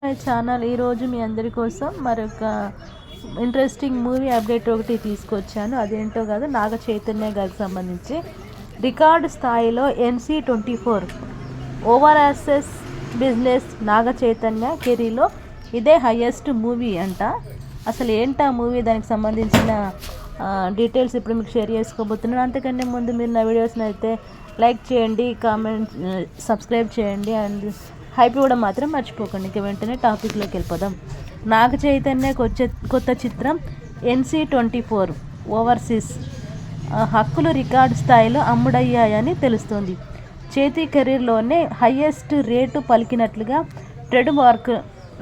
My channel ఈరోజు మీ అందరి కోసం మరొక ఇంట్రెస్టింగ్ మూవీ అప్డేట్ ఒకటి తీసుకొచ్చాను. అదేంటో కాదు, నాగ చైతన్య గారికి సంబంధించి రికార్డు స్థాయిలో NC24 overseas business Naga Chaitanya కెరీర్లో ఇదే హైయెస్ట్ మూవీ అంట. అసలు ఏంటా మూవీ, దానికి సంబంధించిన డీటెయిల్స్ ఇప్పుడు మీకు షేర్ చేసుకోబోతున్నాను. అంతకంటే ముందు మీరు నా వీడియోస్ని అయితే లైక్ చేయండి, కామెంట్, సబ్స్క్రైబ్ చేయండి అండ్ హైప్ ఇవ్వడం మాత్రం మర్చిపోకండి. ఇక వెంటనే టాపిక్లోకి వెళ్ళిపోదాం. నాగ చైతన్యకు వచ్చే కొత్త చిత్రం NC24 ఓవర్సీస్ హక్కులు రికార్డు స్థాయిలో అమ్ముడయ్యాయని తెలుస్తోంది. చేతి కెరీర్లోనే హయ్యెస్ట్ రేటు పలికినట్లుగా ట్రేడ్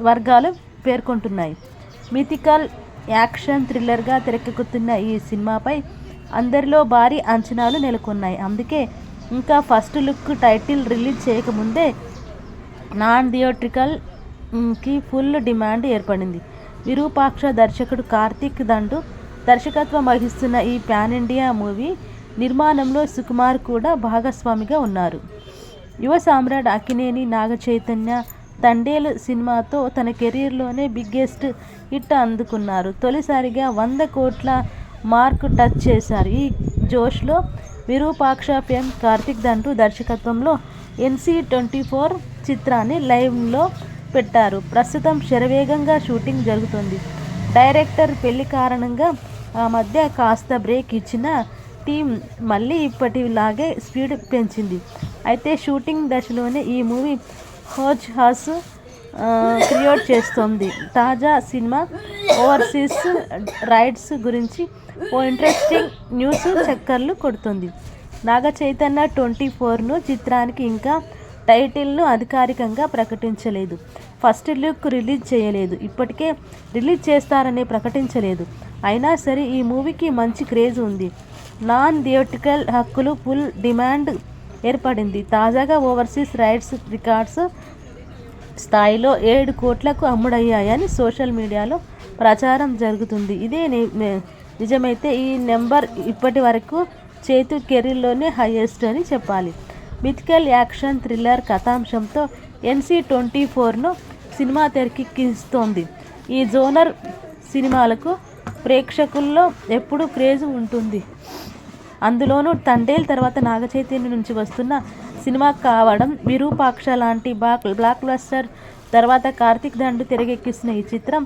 వర్గాలు పేర్కొంటున్నాయి. మిథికల్ యాక్షన్ థ్రిల్లర్గా తెరకెక్కుతున్న ఈ సినిమాపై అందరిలో భారీ అంచనాలు నెలకొన్నాయి. అందుకే ఇంకా ఫస్ట్ లుక్ టైటిల్ రిలీజ్ చేయకముందే నాన్ థియేట్రికల్కి ఫుల్ డిమాండ్ ఏర్పడింది. విరూపాక్ష దర్శకుడు కార్తిక్ దండు దర్శకత్వం వహిస్తున్న ఈ పాన్ ఇండియా మూవీ నిర్మాణంలో సుకుమార్ కూడా భాగస్వామిగా ఉన్నారు. యువ సామ్రాట్ అక్కినేని నాగ చైతన్య తండేల్ సినిమాతో తన కెరీర్లోనే బిగ్గెస్ట్ హిట్ అందుకున్నారు. తొలిసారిగా 100 కోట్ల మార్క్ టచ్ చేశారు. ఈ జోష్లో విరూపాక్ష ఫేమ్ కార్తిక్ దండు దర్శకత్వంలో NC24 చిత్రాన్ని లైవ్లో పెట్టారు. ప్రస్తుతం శరవేగంగా షూటింగ్ జరుగుతుంది. డైరెక్టర్ పెళ్లి కారణంగా ఆ మధ్య కాస్త బ్రేక్ ఇచ్చిన టీం మళ్ళీ ఇప్పటిలాగే స్పీడ్ పెంచింది. అయితే షూటింగ్ దశలోనే ఈ మూవీ హౌస్ క్రియేట్ చేస్తోంది. తాజా సినిమా ఓవర్సీస్ రైట్స్ గురించి ఓ ఇంట్రెస్టింగ్ న్యూస్ చక్కర్లు కొడుతుంది. నాగ చైతన్య 24ను చిత్రానికి ఇంకా టైటిల్ను అధికారికంగా ప్రకటించలేదు. ఫస్ట్ లుక్ రిలీజ్ చేయలేదు. ఇప్పటికే రిలీజ్ చేస్తారని ప్రకటించలేదు. అయినా సరే ఈ మూవీకి మంచి క్రేజ్ ఉంది. నాన్ థియేట్రికల్ హక్కులు ఫుల్ డిమాండ్ ఏర్పడింది. తాజాగా ఓవర్సీస్ రైట్స్ రికార్డ్స్ స్థాయిలో 7 కోట్లకు అమ్ముడయ్యాయని సోషల్ మీడియాలో ప్రచారం జరుగుతుంది. ఇదే నిజమైతే ఈ నెంబర్ ఇప్పటి వరకు చేతు కెరీర్లోనే హైయెస్ట్ అని చెప్పాలి. మిథికల్ యాక్షన్ థ్రిల్లర్ కథాంశంతో NC24ను సినిమా తెరకెక్కిస్తోంది. ఈ జోనర్ సినిమాలకు ప్రేక్షకుల్లో ఎప్పుడూ క్రేజ్ ఉంటుంది. అందులోనూ తండేల్ తర్వాత నాగ చైతన్య నుంచి వస్తున్న సినిమా కావడం, విరూపాక్ష లాంటి బ్లాక్ బస్టర్ తర్వాత కార్తిక్ దండు తెరకెక్కిస్తున్న ఈ చిత్రం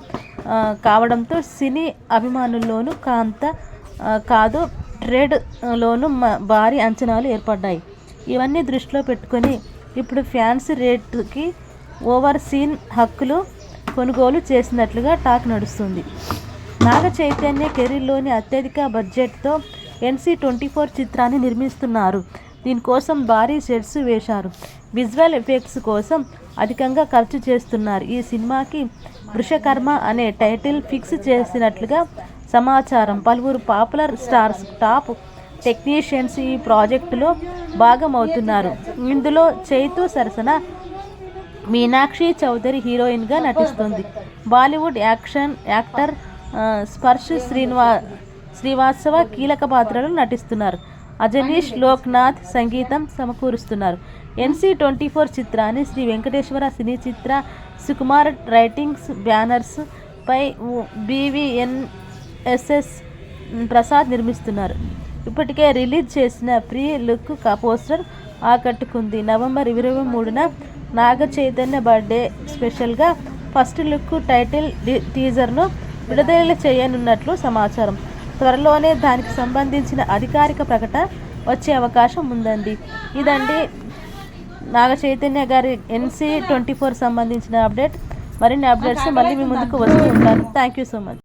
కావడంతో సినీ అభిమానుల్లోనూ కాదు ట్రేడ్లోనూ భారీ అంచనాలు ఏర్పడ్డాయి. ఇవన్నీ దృష్టిలో పెట్టుకొని ఇప్పుడు ఫ్యాన్స్ రేటుకి ఓవర్సీన్ హక్కులు కొనుగోలు చేసినట్లుగా టాక్ నడుస్తుంది. నాగ చైతన్య కెరీర్లోని అత్యధిక బడ్జెట్తో NC24 చిత్రాన్ని నిర్మిస్తున్నారు. దీనికోసం భారీ సెట్స్ వేశారు. విజువల్ ఎఫెక్ట్స్ కోసం అధికంగా ఖర్చు చేస్తున్నారు. ఈ సినిమాకి వృషకర్మ అనే టైటిల్ ఫిక్స్ చేసినట్లుగా సమాచారం. పలువురు పాపులర్ స్టార్స్, టాప్ టెక్నీషియన్స్ ఈ ప్రాజెక్టులో భాగమవుతున్నారు. ఇందులో చైతు సరసన మీనాక్షి చౌదరి హీరోయిన్గా నటిస్తుంది. బాలీవుడ్ యాక్టర్ స్పర్శ్ శ్రీవాత్సవ కీలక పాత్రలో నటిస్తున్నారు. అజనీష్ లోక్నాథ్ సంగీతం సమకూరుస్తున్నారు. NC24 చిత్రాన్ని శ్రీ వెంకటేశ్వర సినీ చిత్ర సుకుమార్ రైటింగ్స్ బ్యానర్స్ పై BVNSS ప్రసాద్ నిర్మిస్తున్నారు. ఇప్పటికే రిలీజ్ చేసిన ప్రీ లుక్ పోస్టర్ ఆకట్టుకుంది. నవంబర్ 23న నాగ చైతన్య బర్త్డే స్పెషల్గా ఫస్ట్ లుక్ టైటిల్ టీజర్ను విడుదల చేయనున్నట్లు సమాచారం. త్వరలోనే దానికి సంబంధించిన అధికారిక ప్రకటన వచ్చే అవకాశం ఉందండి. ఇదండి నాగ చైతన్య గారి NC24 సంబంధించిన అప్డేట్. మరిన్ని అప్డేట్స్ మళ్ళీ మీ ముందుకు వస్తూ ఉంటాను. Thank you so much.